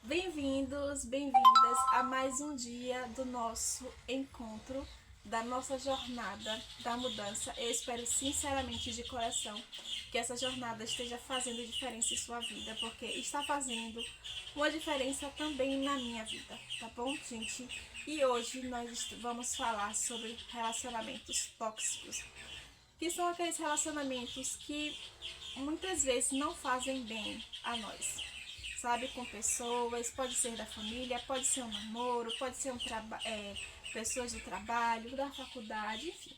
Bem-vindos, bem-vindas a mais um dia do nosso encontro, da nossa jornada da mudança. Eu espero sinceramente de coração que essa jornada esteja fazendo diferença em sua vida, porque está fazendo uma diferença também na minha vida, tá bom, gente? E hoje nós vamos falar sobre relacionamentos tóxicos, que são aqueles relacionamentos que muitas vezes não fazem bem a nós, sabe, com pessoas, pode ser da família, pode ser um namoro, pode ser pessoas do trabalho, da faculdade, enfim.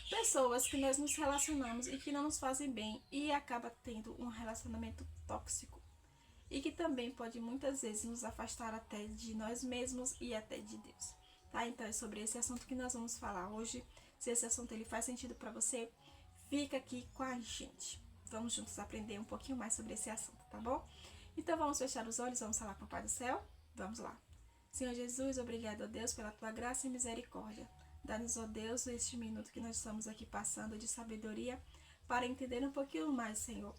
Pessoas que nós nos relacionamos e que não nos fazem bem e acaba tendo um relacionamento tóxico. E que também pode muitas vezes nos afastar até de nós mesmos e até de Deus. Tá? Então é sobre esse assunto que nós vamos falar hoje. Se esse assunto ele faz sentido para você, fica aqui com a gente. Vamos juntos aprender um pouquinho mais sobre esse assunto, tá bom? Então vamos fechar os olhos, vamos falar com o Pai do Céu? Vamos lá. Senhor Jesus, obrigado a Deus pela tua graça e misericórdia. Dá-nos, ó Deus, este minuto que nós estamos aqui passando de sabedoria para entender um pouquinho mais, Senhor,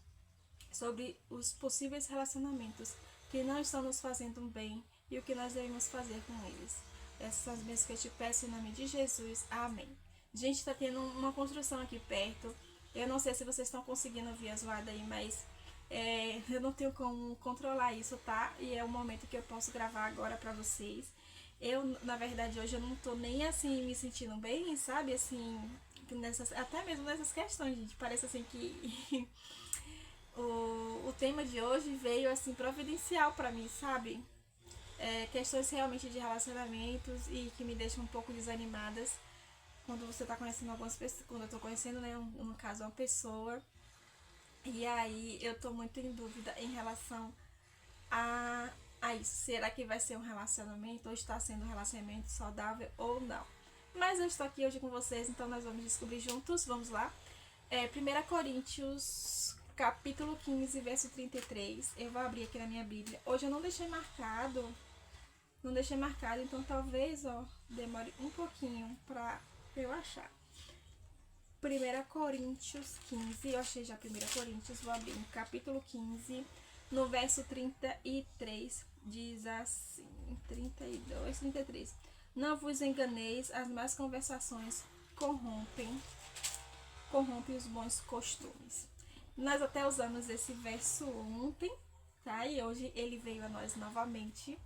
sobre os possíveis relacionamentos que não estão nos fazendo bem e o que nós devemos fazer com eles. Essas são as bênçãos que eu te peço em nome de Jesus. Amém. Gente, tá tendo uma construção aqui perto. Eu não sei se vocês estão conseguindo ouvir a zoada aí, mas eu não tenho como controlar isso, tá? E é o momento que eu posso gravar agora pra vocês. Eu, na verdade, hoje eu não tô nem assim me sentindo bem, sabe? Assim, até mesmo nessas questões, gente. Parece assim que o tema de hoje veio assim providencial pra mim, sabe? Questões realmente de relacionamentos e que me deixam um pouco desanimadas quando você tá conhecendo algumas pessoas, quando eu tô conhecendo, né, no caso, uma pessoa. E aí eu tô muito em dúvida em relação a, a isso. Será que vai ser um relacionamento ou está sendo um relacionamento saudável ou não? Mas eu estou aqui hoje com vocês, então nós vamos descobrir juntos. Vamos lá. 1 Coríntios, capítulo 15, verso 33. Eu vou abrir aqui na minha Bíblia. Hoje eu não deixei marcado. Não deixei marcado, então talvez, demore um pouquinho pra eu achar. 1 Coríntios 15, eu achei já 1 Coríntios, vou abrir no capítulo 15, no verso 33, diz assim, 32, 33. Não vos enganeis, as más conversações corrompem os bons costumes. Nós até usamos esse verso ontem, tá? E hoje ele veio a nós novamente.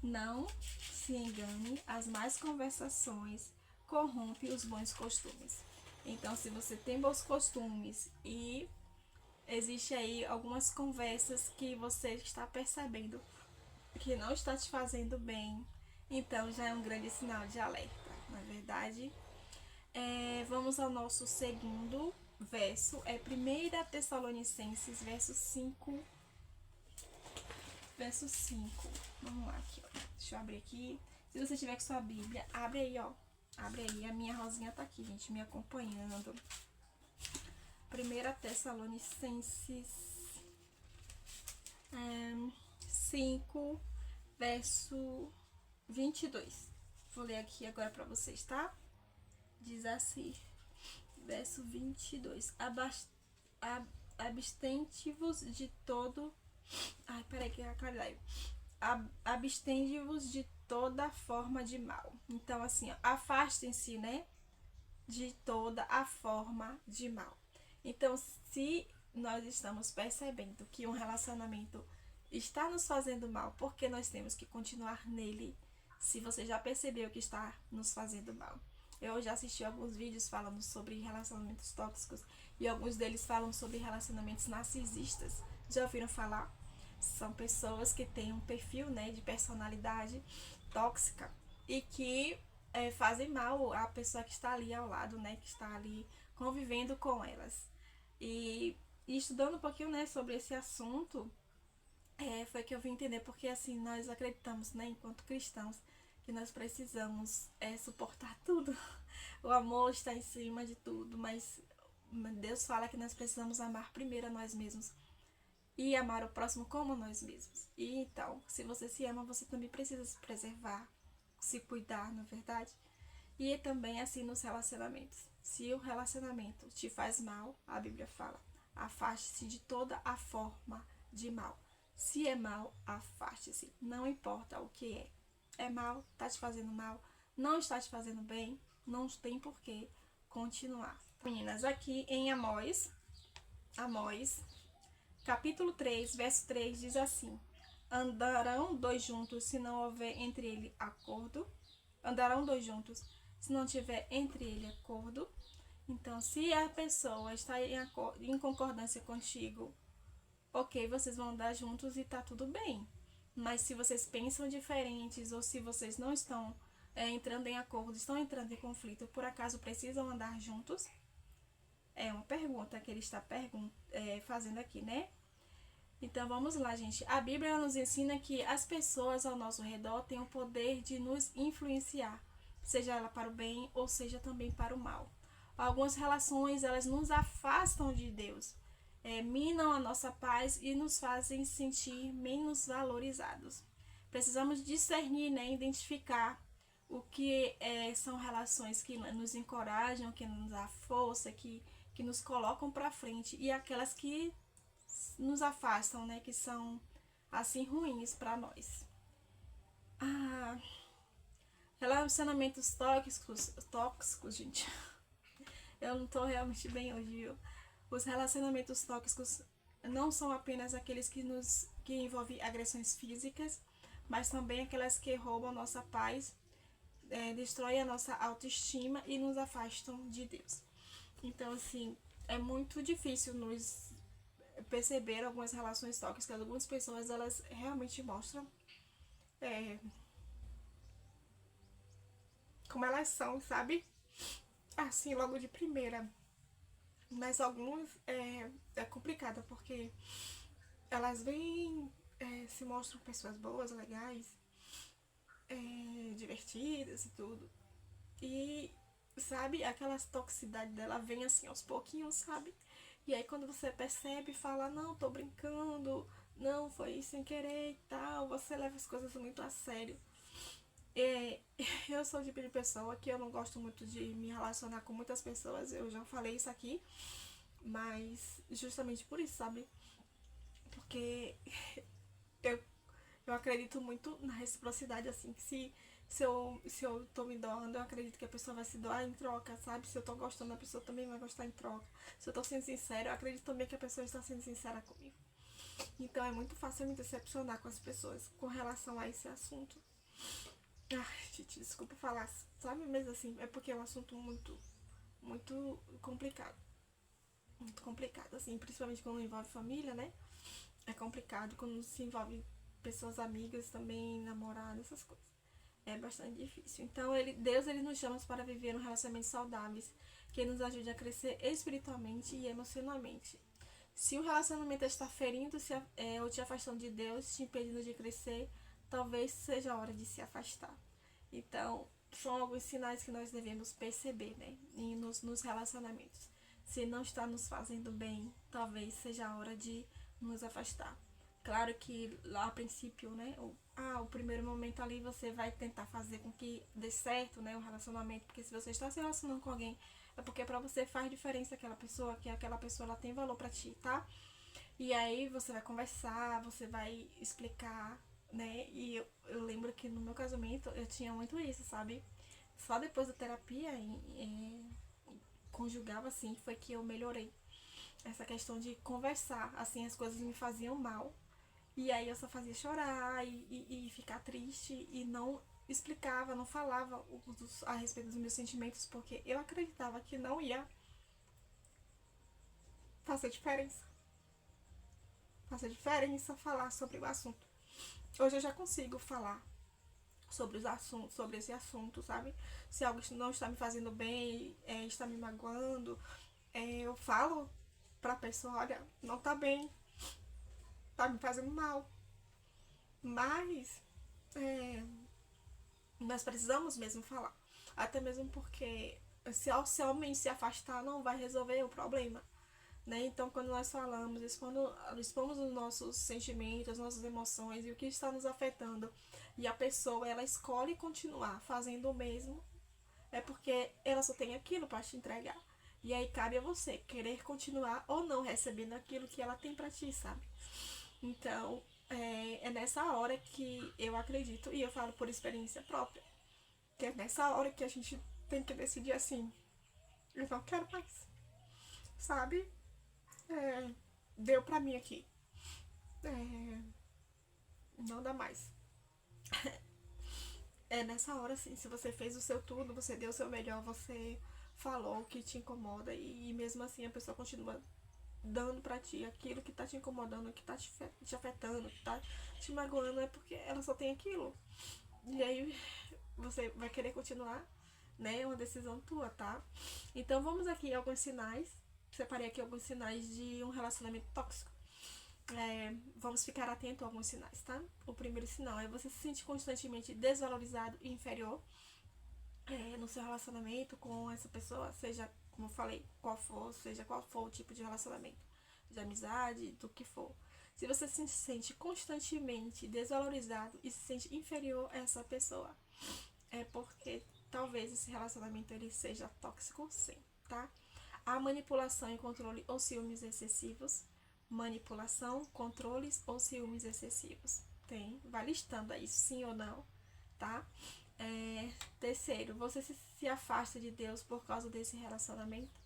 Não se engane, as más conversações corrompem os bons costumes. Então, se você tem bons costumes e existe aí algumas conversas que você está percebendo que não está te fazendo bem, então já é um grande sinal de alerta, não é verdade? Vamos ao nosso segundo verso, é 1 Tessalonicenses, verso 5. Verso 5. Vamos lá aqui, ó. Deixa eu abrir aqui. Se você tiver com sua Bíblia, abre aí, ó. Abre aí, a minha Rosinha tá aqui, gente, me acompanhando. 1 Tessalonicenses 5, verso 22. Vou ler aqui agora pra vocês, tá? Diz assim, verso 22. Abstente-vos de todo... Ai, peraí que acalhei. Abstende-vos de toda forma de mal. Então, assim, ó, afastem-se, né? De toda a forma de mal. Então, se nós estamos percebendo que um relacionamento está nos fazendo mal, porque nós temos que continuar nele, se você já percebeu que está nos fazendo mal. Eu já assisti alguns vídeos falando sobre relacionamentos tóxicos e alguns deles falam sobre relacionamentos narcisistas. Já ouviram falar? São pessoas que têm um perfil, né, de personalidade tóxica e que fazem mal à pessoa que está ali ao lado, né, que está ali convivendo com elas. E estudando um pouquinho, né, sobre esse assunto, foi que eu vim entender porque assim nós acreditamos, né, enquanto cristãos, que nós precisamos suportar tudo. O amor está em cima de tudo, mas Deus fala que nós precisamos amar primeiro a nós mesmos e amar o próximo como nós mesmos. E então, se você se ama, você também precisa se preservar, se cuidar, na verdade. E também assim nos relacionamentos. Se o relacionamento te faz mal, a Bíblia fala, afaste-se de toda a forma de mal. Se é mal, afaste-se. Não importa o que é. É mal, tá te fazendo mal, não está te fazendo bem, não tem por que continuar. Meninas, aqui em Amós, capítulo 3, verso 3 diz assim: Andarão dois juntos se não houver entre ele acordo? Andarão dois juntos se não tiver entre ele acordo? Então, se a pessoa está em concordância contigo, ok, vocês vão andar juntos e tá tudo bem. Mas se vocês pensam diferentes ou se vocês não estão entrando em acordo, estão entrando em conflito, por acaso precisam andar juntos? É uma pergunta que ele está fazendo aqui, né? Então vamos lá, gente. A Bíblia nos ensina que as pessoas ao nosso redor têm o poder de nos influenciar, seja ela para o bem ou seja também para o mal. Algumas relações, elas nos afastam de Deus, minam a nossa paz e nos fazem sentir menos valorizados. Precisamos discernir, né, identificar o que são relações que nos encorajam, que nos dão força, que nos colocam para frente, e aquelas que nos afastam, né, que são assim ruins para nós. Relacionamentos tóxicos, gente. Eu não tô realmente bem hoje, viu? Os relacionamentos tóxicos não são apenas aqueles que envolvem agressões físicas, mas também aquelas que roubam nossa paz, destroem a nossa autoestima e nos afastam de Deus. Então, assim, é muito difícil nos perceber algumas relações tóxicas. Algumas pessoas, elas realmente mostram como elas são, sabe? Assim, logo de primeira. Mas algumas é complicado, porque elas vêm, se mostram pessoas boas, legais, divertidas e tudo. E, sabe, aquela toxicidade dela vem assim aos pouquinhos, sabe? E aí quando você percebe, fala, não, tô brincando, não, foi sem querer e tal, você leva as coisas muito a sério. Eu sou o tipo de pessoa que eu não gosto muito de me relacionar com muitas pessoas, eu já falei isso aqui, mas justamente por isso, sabe? Porque eu acredito muito na reciprocidade, assim, que se eu tô me doando, eu acredito que a pessoa vai se doar em troca, sabe? Se eu tô gostando, a pessoa também vai gostar em troca. Se eu tô sendo sincera, eu acredito também que a pessoa está sendo sincera comigo. Então é muito fácil eu me decepcionar com as pessoas com relação a esse assunto. Ai, gente, desculpa falar, sabe? Mas assim, é porque é um assunto muito complicado. Muito complicado, assim, principalmente quando envolve família, né? É complicado quando se envolve pessoas amigas também, namoradas, essas coisas. É bastante difícil. Então, Deus ele nos chama para viver um relacionamento saudáveis, que nos ajude a crescer espiritualmente e emocionalmente. Se o relacionamento está ferindo ou te afastando de Deus, te impedindo de crescer, talvez seja a hora de se afastar. Então, são alguns sinais que nós devemos perceber, né, nos relacionamentos. Se não está nos fazendo bem, talvez seja a hora de nos afastar. Claro que lá a princípio, né, o primeiro momento ali você vai tentar fazer com que dê certo, né, o relacionamento, porque se você está se relacionando com alguém, é porque pra você faz diferença aquela pessoa, que aquela pessoa ela tem valor pra ti, tá? E aí você vai conversar, você vai explicar, né? E eu lembro que no meu casamento eu tinha muito isso, sabe? Só depois da terapia conjugal, assim, foi que eu melhorei. Essa questão de conversar, assim, as coisas me faziam mal. E aí eu só fazia chorar e ficar triste e não explicava, não falava a respeito dos meus sentimentos, porque eu acreditava que não ia fazer diferença. Fazer diferença falar sobre o assunto. Hoje eu já consigo falar sobre os assuntos, sobre esse assunto, sabe? Se algo não está me fazendo bem, está me magoando, eu falo pra pessoa, olha, não tá bem, tá me fazendo mal. Mas nós precisamos mesmo falar. Até mesmo porque se somente se afastar não vai resolver o problema. Né? Então, quando nós falamos, expomos os nossos sentimentos, as nossas emoções e o que está nos afetando, e a pessoa ela escolhe continuar fazendo o mesmo, é porque ela só tem aquilo para te entregar. E aí cabe a você querer continuar ou não recebendo aquilo que ela tem para ti, sabe? Então, é nessa hora que eu acredito, e eu falo por experiência própria, que é nessa hora que a gente tem que decidir assim, eu não quero mais, sabe? É, deu pra mim aqui. É, não dá mais. É nessa hora, assim, se você fez o seu tudo, você deu o seu melhor, você falou o que te incomoda e mesmo assim a pessoa continua dando pra ti aquilo que tá te incomodando, que tá te afetando, que tá te magoando, é porque ela só tem aquilo. E aí você vai querer continuar, né? É uma decisão tua, tá? Então vamos aqui alguns sinais. Separei aqui alguns sinais de um relacionamento tóxico. Vamos ficar atento a alguns sinais, tá? O primeiro sinal é você se sentir constantemente desvalorizado e inferior no seu relacionamento com essa pessoa, seja, como eu falei, seja qual for o tipo de relacionamento, de amizade, do que for. Se você se sente constantemente desvalorizado e se sente inferior a essa pessoa, é porque talvez esse relacionamento ele seja tóxico, sim, tá? A manipulação e controle ou ciúmes excessivos. Manipulação, controles ou ciúmes excessivos. Vai listando aí sim ou não, tá? Terceiro, você se afasta de Deus por causa desse relacionamento,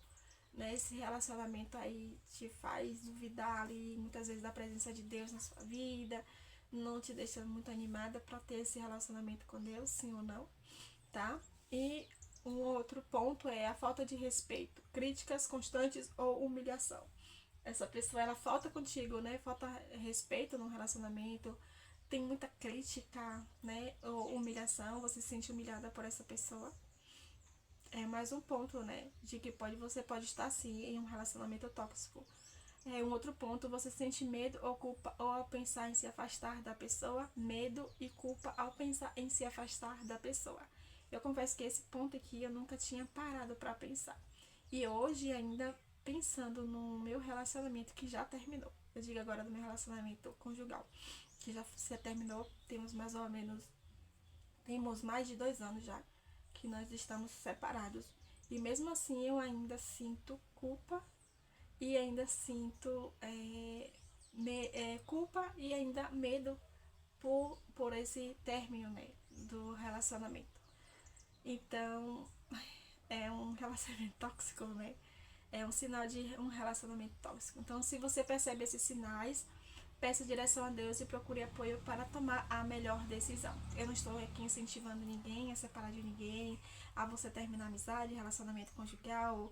né? Esse relacionamento aí te faz duvidar ali muitas vezes da presença de Deus na sua vida, não te deixa muito animada para ter esse relacionamento com Deus, sim ou não, tá? E um outro ponto é a falta de respeito, críticas constantes ou humilhação. Essa pessoa, ela falta contigo, né? Falta respeito no relacionamento, tem muita crítica, né? Ou humilhação, você se sente humilhada por essa pessoa. É mais um ponto, né? De que você pode estar sim em um relacionamento tóxico. Um outro ponto, você sente medo ou culpa ao pensar em se afastar da pessoa, medo e culpa ao pensar em se afastar da pessoa. Eu confesso que esse ponto aqui eu nunca tinha parado para pensar. E hoje ainda pensando no meu relacionamento que já terminou. Eu digo agora do meu relacionamento conjugal, que já se terminou, temos mais de 2 anos já que nós estamos separados. E mesmo assim eu ainda sinto culpa e ainda sinto culpa e ainda medo por esse término, né, do relacionamento. Então, é um relacionamento tóxico, né? É um sinal de um relacionamento tóxico. Então, se você percebe esses sinais, peça direção a Deus e procure apoio para tomar a melhor decisão. Eu não estou aqui incentivando ninguém a separar de ninguém, a você terminar amizade, relacionamento conjugal,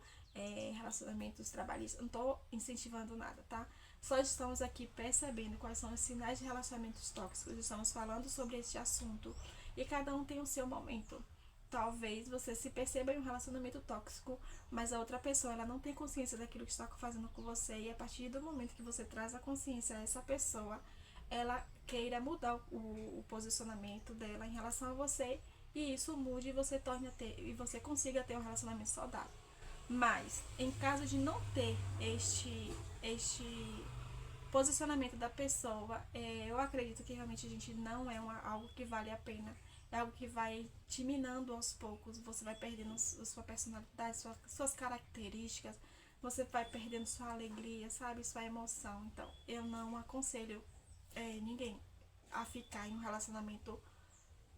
relacionamentos trabalhistas. Não estou incentivando nada, tá? Só estamos aqui percebendo quais são os sinais de relacionamentos tóxicos. Estamos falando sobre este assunto e cada um tem o seu momento. Talvez você se perceba em um relacionamento tóxico, mas a outra pessoa ela não tem consciência daquilo que está fazendo com você, e a partir do momento que você traz a consciência a essa pessoa, ela queira mudar o posicionamento dela em relação a você, e isso mude e você consiga ter um relacionamento saudável. Mas em caso de não ter este posicionamento da pessoa, eu acredito que realmente a gente não é algo que vale a pena. É algo que vai te minando aos poucos. Você vai perdendo sua personalidade, suas características. Você vai perdendo sua alegria, sabe? Sua emoção. Então, eu não aconselho ninguém a ficar em um relacionamento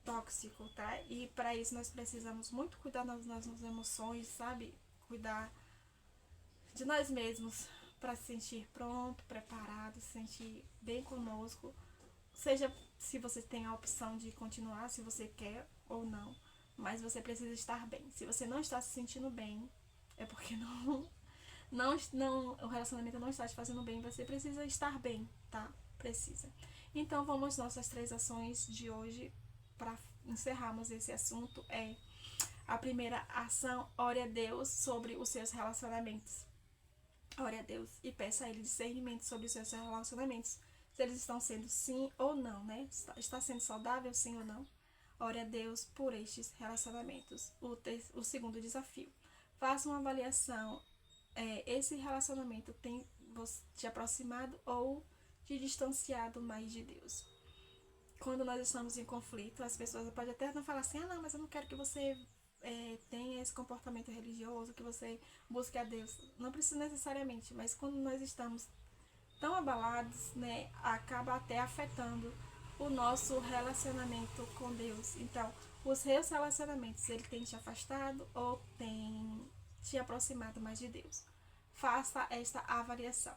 tóxico, tá? E para isso nós precisamos muito cuidar das nossas emoções, sabe? Cuidar de nós mesmos para se sentir pronto, preparado, se sentir bem conosco. Seja se você tem a opção de continuar, se você quer ou não, mas você precisa estar bem. Se você não está se sentindo bem, é porque o relacionamento não está te fazendo bem, você precisa estar bem, tá? Precisa. Então vamos às nossas 3 ações de hoje para encerrarmos esse assunto. A primeira ação, ore a Deus sobre os seus relacionamentos. Ore a Deus e peça a Ele discernimento sobre os seus relacionamentos. Se eles estão sendo sim ou não, né? Está sendo saudável sim ou não? Ore a Deus por estes relacionamentos. O segundo desafio. Faça uma avaliação. Esse relacionamento tem te aproximado ou te distanciado mais de Deus? Quando nós estamos em conflito, as pessoas podem até não falar assim, não, mas eu não quero que você tenha esse comportamento religioso, que você busque a Deus. Não precisa necessariamente, mas quando nós estamos tão abalados, né, acaba até afetando o nosso relacionamento com Deus. Então, os seus relacionamentos, ele tem te afastado ou tem te aproximado mais de Deus? Faça esta avaliação.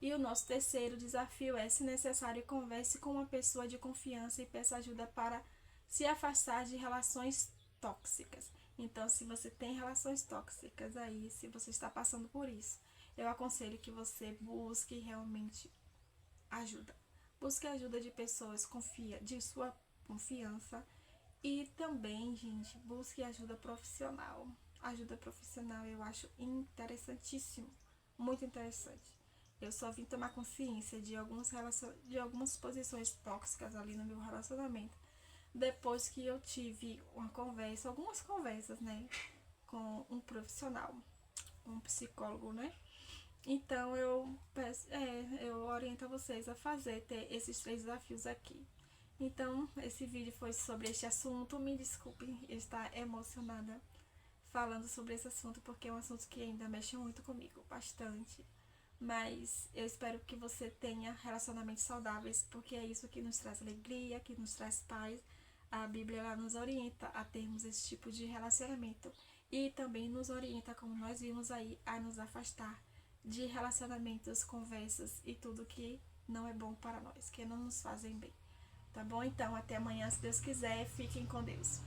E o nosso terceiro desafio é, se necessário, converse com uma pessoa de confiança e peça ajuda para se afastar de relações tóxicas. Então, se você tem relações tóxicas aí, se você está passando por isso, eu aconselho que você busque realmente ajuda. Busque ajuda de pessoas de sua confiança e também, gente, busque ajuda profissional. Ajuda profissional eu acho interessantíssimo, muito interessante. Eu só vim tomar consciência de algumas posições tóxicas ali no meu relacionamento depois que eu tive algumas conversas, né, com um profissional, um psicólogo, né? Então eu oriento vocês a ter esses 3 desafios aqui. Então, esse vídeo foi sobre este assunto. Me desculpem estar emocionada falando sobre esse assunto, porque é um assunto que ainda mexe muito comigo, bastante. Mas eu espero que você tenha relacionamentos saudáveis, porque é isso que nos traz alegria, que nos traz paz. A Bíblia ela nos orienta a termos esse tipo de relacionamento e também nos orienta, como nós vimos aí, a nos afastar de relacionamentos, conversas e tudo que não é bom para nós, que não nos fazem bem. Tá bom? Então, até amanhã, se Deus quiser. Fiquem com Deus.